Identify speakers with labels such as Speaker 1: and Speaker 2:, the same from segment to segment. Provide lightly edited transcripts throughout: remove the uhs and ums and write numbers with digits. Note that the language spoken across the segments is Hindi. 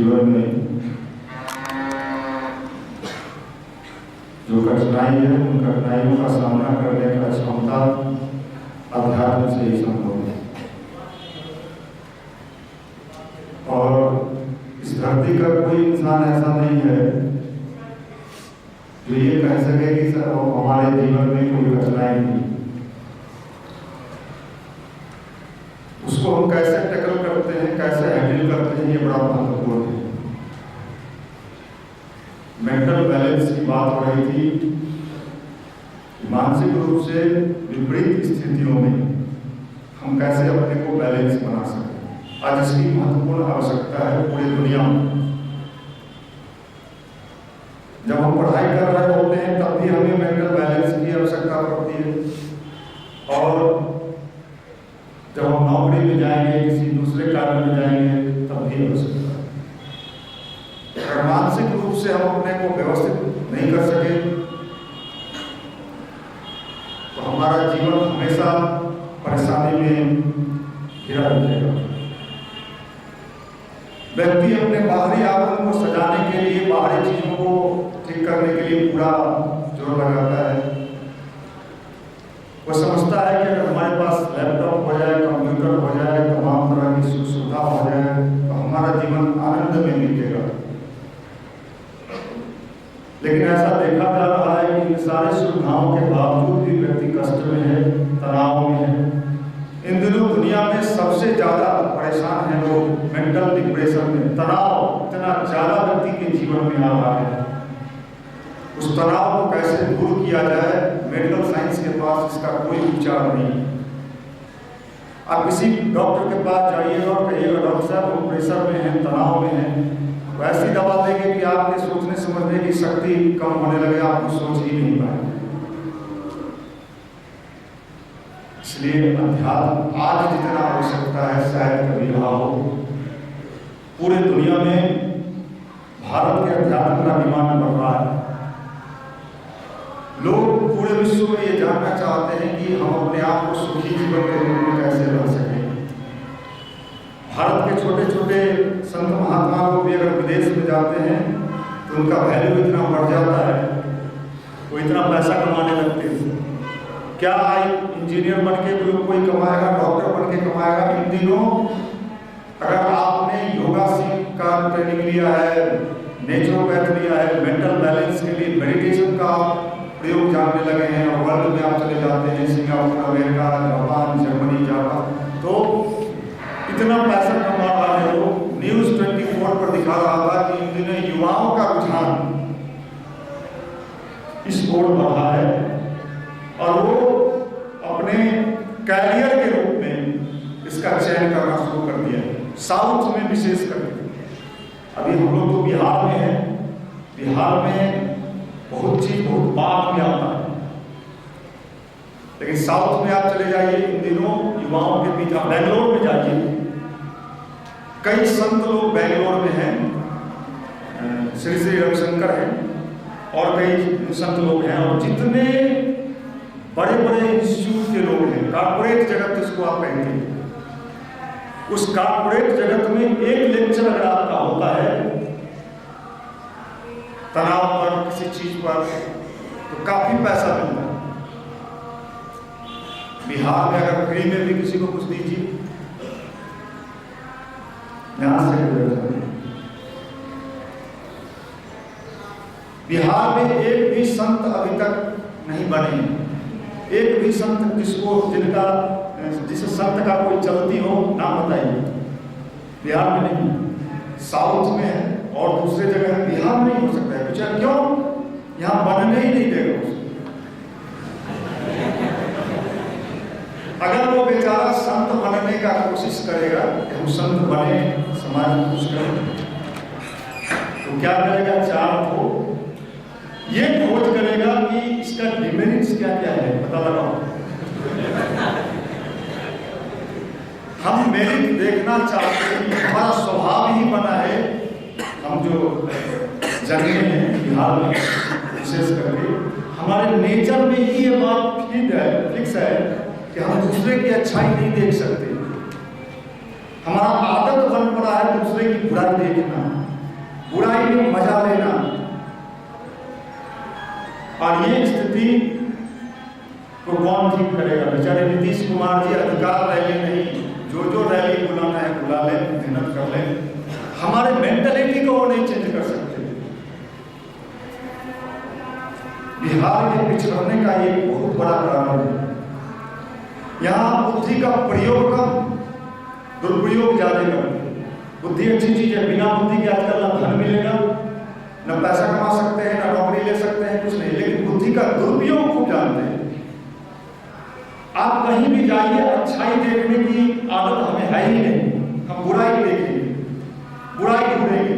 Speaker 1: जीवन में जो कठिनाई है, उन कठिनाइयों का सामना करने का क्षमता अध्यात्म से ही संभव है। और इस धरती का कोई इंसान ऐसा नहीं है जो ये कह सके कि सर हमारे जीवन में कोई कठिनाई नहीं। उसको हम कैसे टैकल करते हैं, कैसे हैंडल करते हैं, ये बड़ा महत्वपूर्ण है। मेंटल बैलेंस की बात हो रही थी। मानसिक रूप से विपरीत स्थितियों में हम कैसे अपने को बैलेंस बना सकते, आज इसकी महत्वपूर्ण आवश्यकता है पूरी दुनिया में। जब हम पढ़ाई कर रहे होते हैं तब भी हमें मेंटल बैलेंस की आवश्यकता पड़ती है, और जब हम नौकरी में जाएंगे, किसी दूसरे कार्य में जाएंगे, तब भी आवश्यकता है। अगर मानसिक रूप से हम अपने को व्यवस्थित नहीं कर सके तो हमारा जीवन हमेशा परेशानी में घिरा रहेगा। व्यक्ति अपने बाहरी आवरण को सजाने के लिए, बाहरी चीजों को ठीक करने के लिए पूरा जोर लगाता है। वो समझता है कि अगर हमारे पास लैपटॉप हो जाए, कंप्यूटर हो जाए, तमाम तरह की सुख सुविधा हो जाए तो हमारा जीवन आनंद में बीतेगा। लेकिन ऐसा देखा जा रहा है कि इन सारी सुविधाओं के बावजूद भी व्यक्ति कष्ट में है, तनाव में है। इन दिनों दुनिया में सबसे ज्यादा परेशान है लोग मेंटल डिप्रेशन में। तनाव इतना ज्यादा व्यक्ति के जीवन में आ रहा है। उस तनाव को कैसे दूर किया जाए, मेडिकल साइंस के पास इसका कोई उपचार नहीं। आप किसी डॉक्टर के पास जाइए और कहिएगा डॉक्टर साहब वो प्रेशर में है, तनाव में है, वो ऐसी दवा देंगे कि आपके सोचने समझने की शक्ति कम होने लगे, आप कुछ सोच ही नहीं पाएंगे। इसलिए अध्यात्म आज जितना आवश्यकता है शायद कभी रहा हो। पूरे दुनिया में भारत के अध्यात्म का डिमांड बढ़ रहा है। लोग पूरे विश्व में ये जानना चाहते हैं कि हम अपने आप को सुखी जीवन के रूप में कैसे रह सकें। भारत के छोटे छोटे संत महात्मा लोग भी अगर विदेश में जाते हैं तो उनका वैल्यू इतना बढ़ जाता है, वो इतना पैसा कमाने लगते हैं। क्या इंजीनियर बन के कोई कमाएगा, डॉक्टर बन के कमाएगा। इन दिनों अगर आपने योगा का ट्रेनिंग लिया है, नेचुरोपैथ लिया है, मेंटल बैलेंस के लिए मेडिटेशन का प्रयोग जानने लगे हैं, और वर्ल्ड में आप चले जाते हैं, सिंगापुर, अमेरिका, जापान, जर्मनी, तो इतना पैसा कमा रहा है। लोग न्यूज़ 24 पर दिखा रहा था कि इन दिनों युवाओं का रुझान इस ओर बढ़ा है और वो अपने कैरियर के रूप में इसका चयन करना शुरू कर दिया है, साउथ में विशेष करके। अभी हम लोग तो बिहार में हैं, बिहार में बहुत चीज बहुत बाद में आता है, लेकिन साउथ में आप चले जाइए, इन दिनों युवाओं के बीच। आप बेंगलोर में जाइए, कई संत लोग बेंगलोर में हैं, श्री श्री रविशंकर हैं और कई संत लोग हैं, और जितने बड़े बड़े इंस्टीट्यूट के लोग हैं, कॉर्पोरेट जगत जिसको आप कहते हैं, उस कॉर्पोरेट जगत में एक लेक्चर अगर आपका होता है तनाव पर, किसी चीज पर, तो काफी पैसा मिलता है। बिहार में अगर फ्री में भी किसी को कुछ दीजिए, यहां से बिहार में एक भी संत अभी तक नहीं बने। एक भी संत जिस संत का कोई चलती हो नाम बताइए। बिहार में नहीं, साउथ में है और दूसरे जगह है, बिहार में नहीं हो सकता है। पूछा क्यों? यहां बनने ही नहीं देगा उसको। अगर वो बेचारा संत बनने का कोशिश करेगा कि हम संत बने, समाज में कुछ करें, तो क्या करेगा? चार को ये खोज करेगा कि इसका डिमेरिट्स क्या क्या है, पता लगाओ। हम मेरिट देखना चाहते हैं, हमारा स्वभाव ही बना है। हम जो जन्मे हैं बिहार में विशेष करके, हमारे नेचर में ही ये बात फिक्स है कि हम दूसरे की अच्छाई नहीं देख सकते। हमारा आदत बन पड़ा है दूसरे की बुराई देखना, बुराई में मजा लेना। और ये स्थिति को कौन ठीक करेगा? बेचारे नीतीश कुमार जी अधिकार रैली नहीं, जो रैली बुलाना है बुला ले, मेहनत कर ले। हमारे मेंटलिटी को वो नहीं चेंज कर सकते। बिहार के पिछड़ने का एक बहुत बड़ा कारण है, यहाँ बुद्धि का प्रयोग कम, दुरुपयोग ज्यादा करते। बुद्धि अच्छी चीज है, बिना बुद्धि के आजकल ना धन मिलेगा, न पैसा कमा सकते हैं, न नौकरी ले सकते हैं, कुछ नहीं। लेकिन बुद्धि का दुरुपयोग खूब जानते हैं। आप कहीं भी जाइए, अच्छाई देखने की आदत हमें है ही नहीं, हम बुराई देखेंगे, बुराई ढूंढेंगे,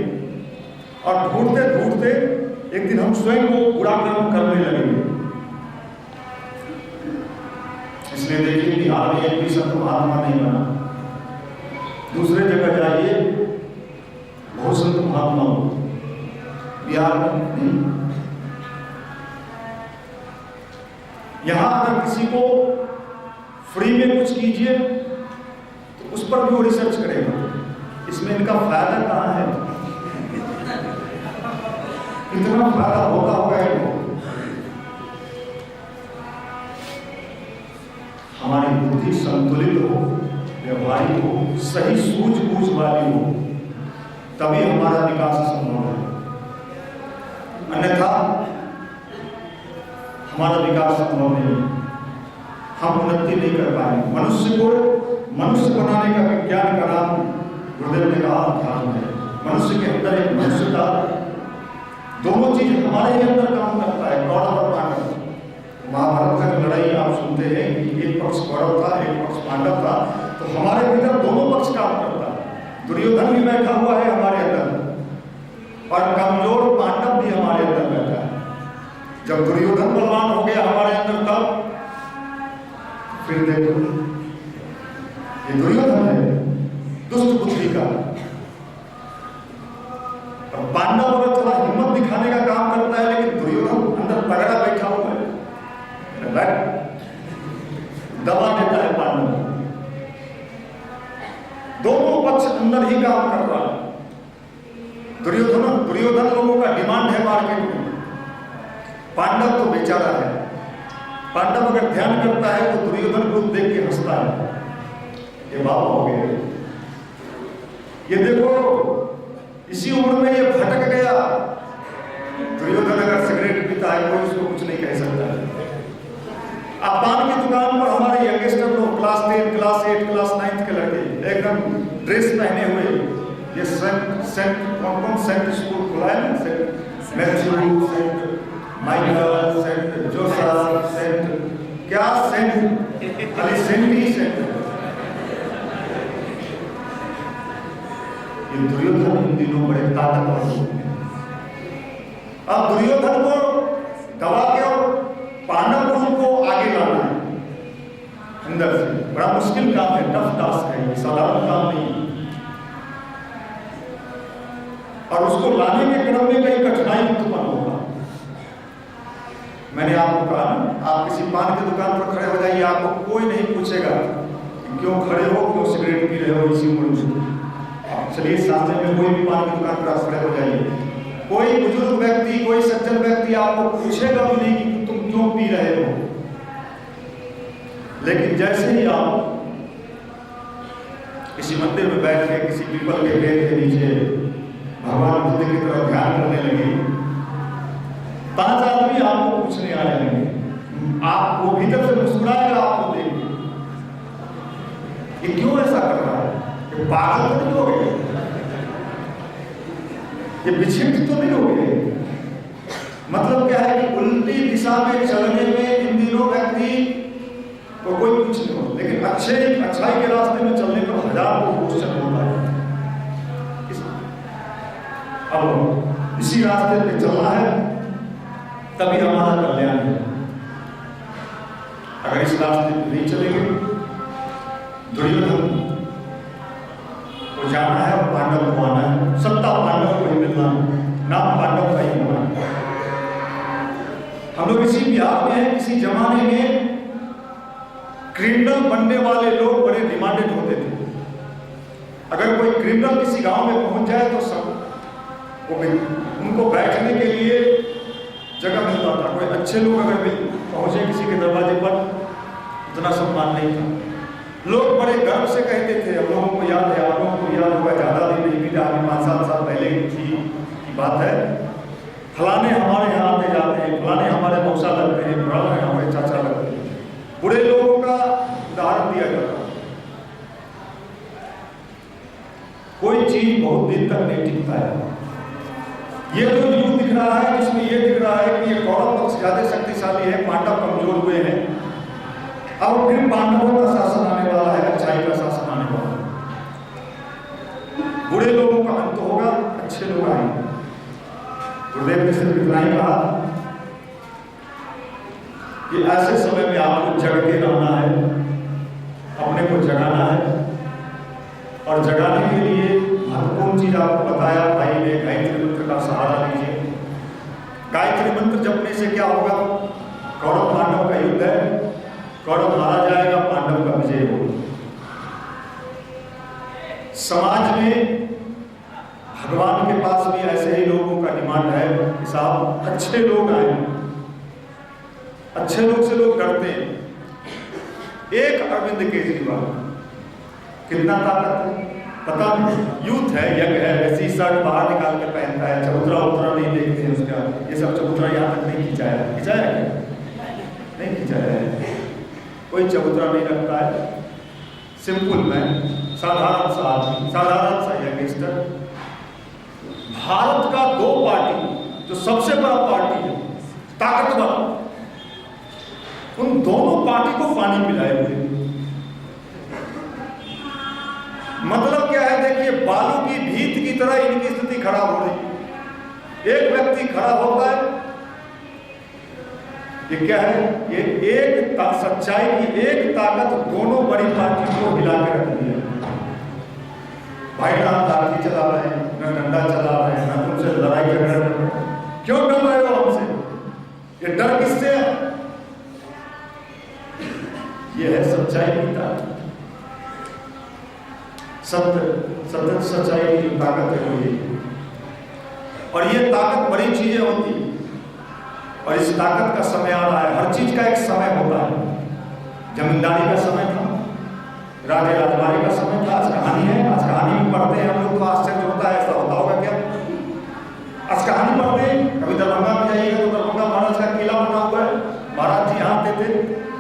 Speaker 1: और ढूंढते ढूंढते एक दिन हम स्वयं को बुरा कर्म करने लगेंगे। इसलिए देखिए बिहार में एक भी संत महात्मा नहीं बना। दूसरे जगह जाइए, बहुत संत महात्मा हो, बिहार में नहीं। यहां अगर किसी को फ्री में कुछ कीजिए तो उस पर भी वो रिसर्च करेगा, इसमें इनका फायदा कहां है, कितना फायदा होगा इनको। हमारी बुद्धि संतुलित हो, व्यवहारिक हो, सही सूझबूझ वाली हो, तभी हमारा विकास संभव है। अन्यथा हमारा विकास संभव नहीं, हम उन्नति नहीं कर पाएंगे। मनुष्य को मनुष्य बनाने का विज्ञान का नाम गुरुदेव ने कहा ध्यान है। मनुष्य के अंदर एक मनुष्यता, दोनों चीज हमारे ही अंदर काम करता है, कौरव और पांडव। महाभारत का लड़ाई आप सुनते हैं कि एक पक्ष कौरव था, एक पक्ष पांडव था, तो हमारे भीतर दोनों पक्ष काम करता है। दुर्योधन भी बैठा हुआ है हमारे अंदर, और कमजोर पांडव भी हमारे अंदर बैठा है। जब दुर्योधन बलवान हो गया हमारे अंदर, तब फिर देखो ये दुर्योधन है, दुष्ट बुद्धि का। और पांडव अगर थोड़ा हिम्मत दिखाने का काम करता है, लेकिन दुर्योधन अंदर तगड़ा बैठा हुआ है, दबा देता है पांडव। दोनों पक्ष अंदर ही काम कर रहा है। दुर्योधन लोगों का डिमांड है मार्केट में, पांडव तो बेचारा है। पांडव अगर ध्यान करता है तो दुर्योधन को देख के हंसता है, ये बाप हो गए। ये देखो इसी उम्र में ये भटक गया। दुर्योधन अगर सिगरेट पीता है कोई उसको कुछ नहीं कह सकता है। अब पान की दुकान पर हमारे यंगस्टर लोग, क्लास 10, क्लास 8, क्लास 9 के लड़के एकदम ड्रेस पहने हुए, ये सेंट कौन सेंट स्कूल खुला है ना, saint Matthew, saint Michael, saint Joseph, saint क्या सेंट, खाली सेंट ही सेंट। ये दुर्योधन इन दिनों बड़े ताकतवर हैं। अब दुर्योधन को दबा के और पांडव को उनको आगे लाना है अंदर से, बड़ा मुश्किल काम है, टफ टास्क है, ये साधारण काम नहीं। और उसको लाने के क्रम में कई कठिनाई उत्पन्न होगा। मैंने आपको कहा ना, आप किसी पान की दुकान पर खड़े हो जाइए, आपको कोई नहीं पूछेगा कि क्यों खड़े हो, क्यों सिगरेट पी रहे हो इसी उम्र में। चलिए सामने में कोई भी पान की दुकान पर आप खड़े हो जाइए, कोई बुजुर्ग व्यक्ति, कोई सज्जन व्यक्ति आपको पूछेगा भी नहीं कि तुम क्यों पी रहे हो। लेकिन जैसे ही आप किसी मंदिर में बैठ के किसी पीपल के पेड़ के नीचे भगवान बुद्ध की तरफ ध्यान करने लगे, 5 आदमी आपको पूछने आ जाएंगे, आपको भीतर से मुस्कुराएगा आपको देख के, ये क्यों ऐसा कर रहा है, ये पागल तो नहीं हो गए, ये विक्षिप्त तो नहीं हो गए। मतलब क्या है कि उल्टी दिशा में चलने में इन दिनों व्यक्ति को कोई कुछ नहीं हो, लेकिन अच्छाई के रास्ते में चलने पर हजारों क्वेश्चन होता है। अब इसी रास्ते पे चलना है, तभी हमारा कल्याण है। अगर इस रास्ते पे नहीं चलेंगे, दुर्योधन को जाना है और पांडव को आना है, सत्ता पांडव को ही मिलना है, नाम पांडव का ही होना है। हम लोग इसी बिहार में हैं, किसी जमाने में क्रिमिनल बनने वाले लोग बड़े डिमांडेड होते थे। अगर कोई क्रिमिनल किसी गांव में पहुंच जाए तो सब उनको बैठने के लिए जगह मिलता था। कोई अच्छे लोग अगर पहुंचे किसी के दरवाजे पर, उतना सम्मान नहीं था। लोग बड़े गर्व से कहते थे, हम लोगों को याद है, आप लोगों को याद होगा, ज़्यादा दिन नहीं बीता, 5-7 साल पहले की बात है, फलाने हमारे यहाँ आते जाते हैं, फलाने हमारे मौसा लगते हैं, फलाने हमारे चाचा लगते हैं। बुरे लोगों का उदाहरण दिया जाता है। कोई चीज बहुत दिन तक नहीं टिकता है। ये जो युग दिख रहा है, इसमें ये दिख रहा है कि ये कौरव पक्ष ज्यादा शक्तिशाली है, पांडव कमजोर हुए हैं। अब फिर पांडवों का शासन आने वाला है, अच्छाई का शासन आने वाला है। बुरे लोगों का अंत होगा, अच्छे लोग आएंगे। गुरुदेव ने सिर्फ इतना ही कहा कि ऐसे समय में आपको जग के रहना है, अपने को जगाना है, और जगाने के लिए महत्वपूर्ण चीज आपको बताया भाई ने, गायत्री मंत्र का सहारा लीजिए। गायत्री मंत्र जपने से क्या होगा? कौरव पांडव का युद्ध है, कौरव मारा जाएगा, पांडव का विजय होगा। समाज में भगवान के पास भी ऐसे ही लोगों का डिमांड है कि साहब अच्छे लोग आए। अच्छे लोग से लोग डरते हैं। एक अरविंद केजरीवाल, कितना ताकत है पता नहीं, यूथ है, यंग है, वैसी शर्ट बाहर निकाल कर पहनता है, चबूतरा उतरा नहीं देखते हैं उसका, ये सब चबूतरा यहाँ तक नहीं खिंचाया नहीं खिंचाया है, कोई चबूतरा नहीं रखता है। सिंपल मैन, साधारण सा आदमी, साधारण सा यंगस्टर। भारत का 2 पार्टी जो सबसे बड़ा पार्टी है, ताकतवर, उन दोनों पार्टी को पानी पिलाए हुए। मतलब क्या है? देखिए, बालू की भीत की तरह इनकी स्थिति खराब हो रही। एक व्यक्ति खड़ा होता है, ये क्या है? ये एक सच्चाई की एक ताकत दोनों बड़ी पार्टी को हिला के रख दी है। भाई ना लाठी चला रहे हैं, ना डंडा चला रहे हैं, ना तुमसे लड़ाई झगड़ा कर रहे हैं। क्यों डर रहे हो हमसे? ये डर किससे है? ये है सच्चाई की ताकत। सत्य सच्चाई की ताकत है वो ये। और ये ताकत बड़ी चीजें होती है, और इस ताकत का समय आ रहा है। हर चीज का एक समय होता है। जमींदारी का समय था, राजे राजबारी का समय था, आज कहानी है। आज कहानी भी पढ़ते हैं हम लोग तो आश्चर्य होता है, ऐसा होता होगा क्या? आज कहानी पढ़ते हैं, कभी दरभंगा में जाइएगा तो दरभंगा महाराज का किला बना हुआ है। महाराज जी यहाँ आते थे,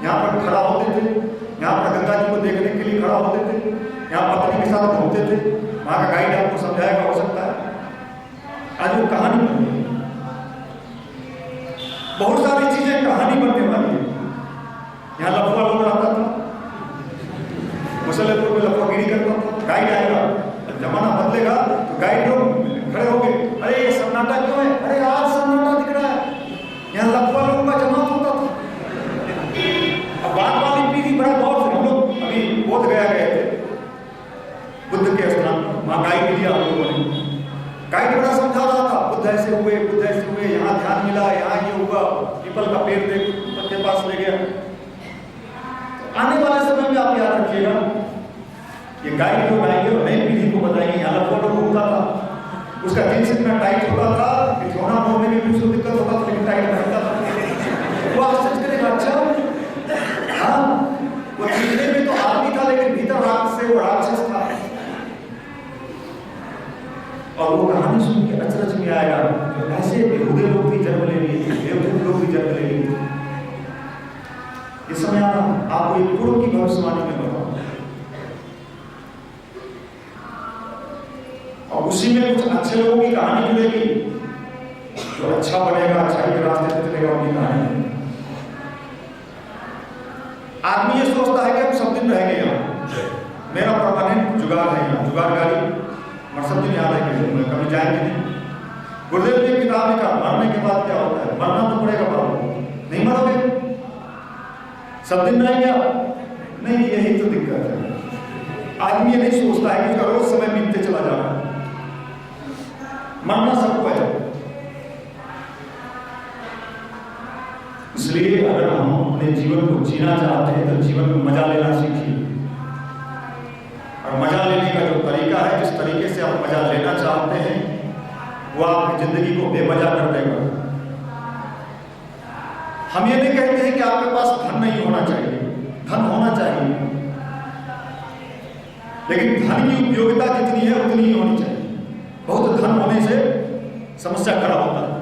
Speaker 1: यहाँ पर खड़ा होते थे, यहाँ पर गंगा जी को देखने के लिए खड़ा होते थे, यहाँ पत्नी के साथ घूमते थे। वहाँ का गाइड आपको समझाएगा, हो सकता है। आज वो कहानी बनी है। बहुत सारी चीजें कहानी बनने वाली है। यहाँ लफुआ लोग रहता था, मुसल्लेपुर में लफुआगिरी करता था। गाइड आएगा, जमाना बदलेगा तो गाइड लोग खड़े होंगे, अरे ये सन्नाटा क्यों है? अरे आज सन्नाटा दिख रहा है। यहाँ लफुआ लोगों का जमात होता था। अब बाद वाली पीढ़ी बड़ा गौर से, हम लोग अभी बोध गया गए थे बुद्ध के स्थान पर, वहाँ गाइड लिया हम लोगों ने। गाइड बड़ा समझा रहा था, बुद्ध ऐसे हुए, यहाँ ध्यान मिला, यहाँ ये हुआ, पीपल का पेड़ देख के पास ले गया। आने वाले समय में आप याद रखिएगा, ये गाइड लोग आएंगे और नई पीढ़ी को बताएंगे यहाँ फोटो घूमता था, उसका जींस इतना टाइट होता था कि ठोना मोड़ने में भी उसको दिक्कत होता था, लेकिन टाइट रहता था। वो आश्चर्य करेगा, अच्छा हाँ, वो दिखने में तो आदमी था लेकिन भीतर रात से वो राक्षस था। और वो कहानी सुन के अचरज में आएगा, तो ऐसे बेहुदे लोग भी जन्म ले लिए, बेहुदे लोग भी जन्म ले लिए। इस समय आपको एक पूर्व की भविष्यवाणी में बताऊं, और उसी में कुछ अच्छे लोगों की कहानी जुड़ेगी, जो अच्छा बनेगा, अच्छाई के रास्ते से चलेगा, उनकी कहानी। आदमी ये सोचता है कि हम सब दिन रहेंगे यहाँ, मेरा परमानेंट जुगाड़ है यहाँ, जुगाड़गारी, और सब दिन यहाँ रहेंगे, कभी जाएंगे नहीं। गुरुदेव ने किताब लिखा, मरने के बाद क्या होता है? मरना तो पड़ेगा बाबू, नहीं मरोगे, सब दिन रहेंगे आप? नहीं, यही तो दिक्कत है। आदमी ये नहीं सोचता है कि उसका रोज समय बीतते चला जा रहा है। मरना सबको है। इसलिए अगर हम अपने जीवन को जीना चाहते हैं तो जीवन में मजा लेना सीखिए। और मजा लेने का जो तरीका है, जिस तरीके से आप मजा लेना चाहते हैं वो आपकी जिंदगी को बेमजा कर देगा। हम ये नहीं कहते हैं कि आपके पास धन नहीं होना चाहिए, धन होना चाहिए, लेकिन धन की उपयोगिता जितनी है उतनी ही होनी चाहिए। बहुत धन होने से समस्या खड़ा होता है।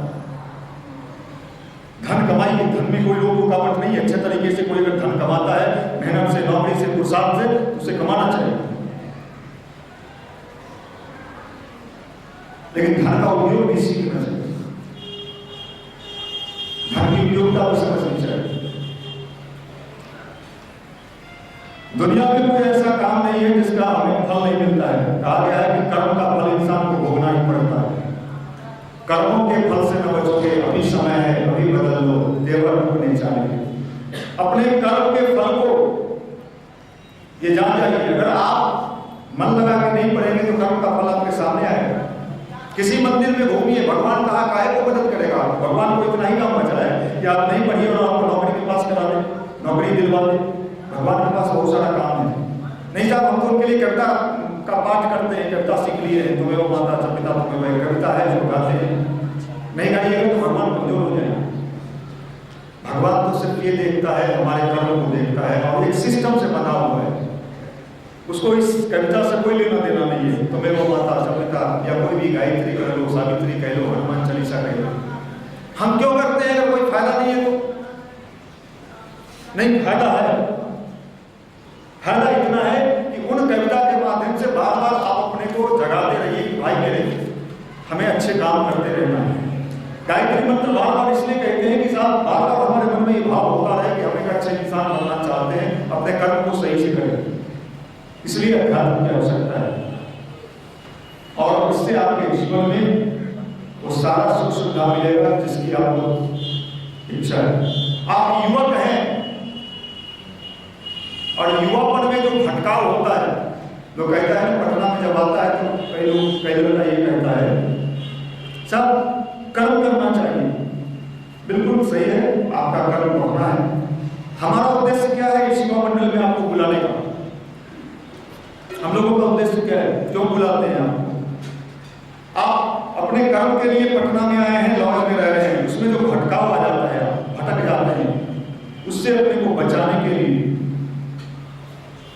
Speaker 1: धन कमाई के धन में कोई लोग रुकावट नहीं है। अच्छे तरीके से कोई अगर धन कमाता है, मेहनत से, नौकरी से, पुरुषार्थ से, उसे कमाना चाहिए, लेकिन धन का उपयोग भी सीखना चाहिए। धन की उपयोगिता को समझनी चाहिए। दुनिया में कोई ऐसा काम नहीं है जिसका हमें फल नहीं मिलता है। कहा गया है कि कर्म का फल इंसान को भोगना ही पड़ता है। कर्मों के फल से न बचोगे, अभी समय है, अभी बदल लो, देवर नहीं चाहिए। अपने कर्म के फल को ये जान जाइए। अगर आप मन लगा के नहीं पढ़ेंगे तो कर्म का फल आपके सामने आएगा। किसी मंदिर में घूमिए, भगवान कहाँ काहे को मदद करेगा? भगवान को इतना ही काम बचा है कि आप नहीं पढ़िए और आपको नौकरी के पास करा दे, नौकरी दिलवा दे। भगवान के पास बहुत सारा काम है। नहीं साहब, हम तो उनके लिए कविता का पाठ करते हैं, कविता सीख लिए, तुम्हें वो माता च पिता तुम्हें वह कविता है जो गाते हैं। नहीं गाइएगा तो भगवान कमजोर हो जाएगा। भगवान तो सिर्फ ये देखता है, हमारे कर्म को देखता है और एक सिस्टम से बना हुआ है। उसको इस कविता से कोई लेना देना नहीं है। तुम्हें वो माता च पिता या कोई भी गायत्री कह लो, सावित्री कह लो, हनुमान चालीसा कह लो। हम क्यों करते हैं? अगर कोई फायदा नहीं है तो नहीं, फायदा है। फायदा इतना है कि उन कविता के माध्यम से बार बार आप अपने को जगाते रहिए कि भाई मेरे हमें अच्छे काम करते रहना है। गायत्री मंत्र बार बार इसलिए कहते हैं कि साहब बार बार हमारे मन में ये भाव होता है कि हम एक अच्छे इंसान बनना चाहते हैं, अपने कर्म को सही से करें। इसलिए अध्यात्म की आवश्यकता है और इससे आपके जीवन में वो सारा सुख सुविधा मिलेगा जिसकी आपको इच्छा है। आप युवक हैं और युवापन में जो भटकाव होता है, लोग कहता है पटना में जब आता है तो कई लोग का ये कहता है सब कर्म करना चाहिए। बिल्कुल सही है, आपका कर्म करना है। हमारा उद्देश्य क्या है इस युवा मंडल में आपको बुलाने का? हम लोगों का उद्देश्य क्या है? क्यों बुलाते हैं आपको? आप अपने कर्म के लिए पटना में आए हैं, लॉज में रह रहे हैं, उसमें जो भटकाव आ जाता है, आप भटक जाते हैं, उससे अपने को बचाने के लिए,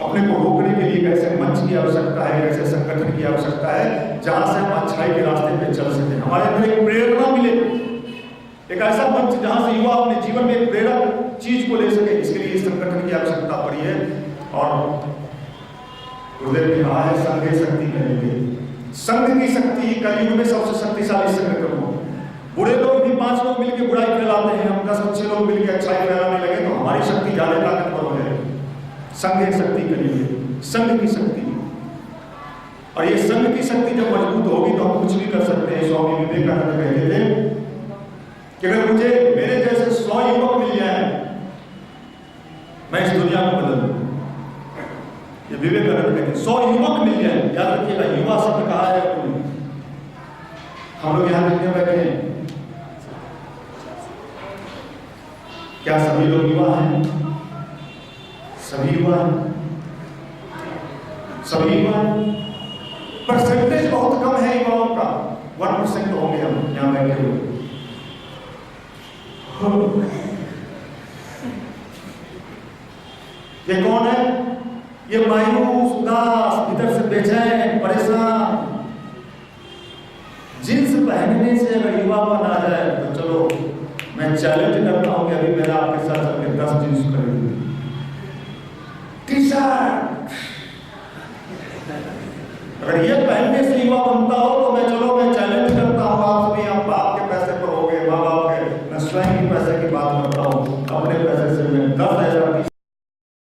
Speaker 1: अपने को रोकने के लिए कैसे मंच की आवश्यकता है, कैसे संगठन की आवश्यकता है जहां से हम अच्छाई के रास्ते पे चल सकें, हमारे अंदर एक प्रेरणा मिले, एक ऐसा मंच जहां से युवा अपने जीवन में एक प्रेरक चीज को ले सके। इसके लिए संगठन की आवश्यकता पड़ी है और गुरुदेव ने कहा है संघ शक्ति करेंगे। संघ की शक्ति कलयुग में सबसे शक्तिशाली संगठन हो। बुरे लोग भी 5 लोग मिलकर बुराई फैलाते हैं, हम 10 अच्छे लोग मिलकर अच्छाई फैलाने लगे तो हमारी शक्ति ज्यादा ताकतवर हो जाएगी। संघ शक्ति करिए, संघ की शक्ति। और ये संघ की शक्ति जब मजबूत होगी तो हम कुछ भी कर सकते हैं। स्वामी विवेकानंद कहते थे कि अगर मुझे मेरे जैसे 100 युवक मिल जाए मैं इस दुनिया को बदल दूं। ये विवेकानंद कहते 100 युवक मिल जाए। याद रखिएगा, युवा शब्द कहा है। हम लोग यहाँ देखने बैठे हैं, क्या सभी लोग युवा हैं? सभी युवा हैं, सभी युवा हैं। परसेंटेज बहुत कम है युवाओं का, 1% होंगे हम यहाँ बैठे हुए। ये कौन है? ये मायूस, उदास, इधर से बेचैन, परेशान। जींस पहनने से अगर युवापन आ जाए तो चलो मैं चैलेंज करता हूं कि अभी मेरा आपके साथ चल के 10 जींस खरीदूंगी, टी-शर्ट। अगर ये पहनने से युवा बनता हो तो मैं चैलेंज करता हूं आप सभी। आप बाप के पैसे पर हो गए, माँ बाप के, मैं स्वयं के पैसे की बात करता हूं। अपने पैसे से मैं 10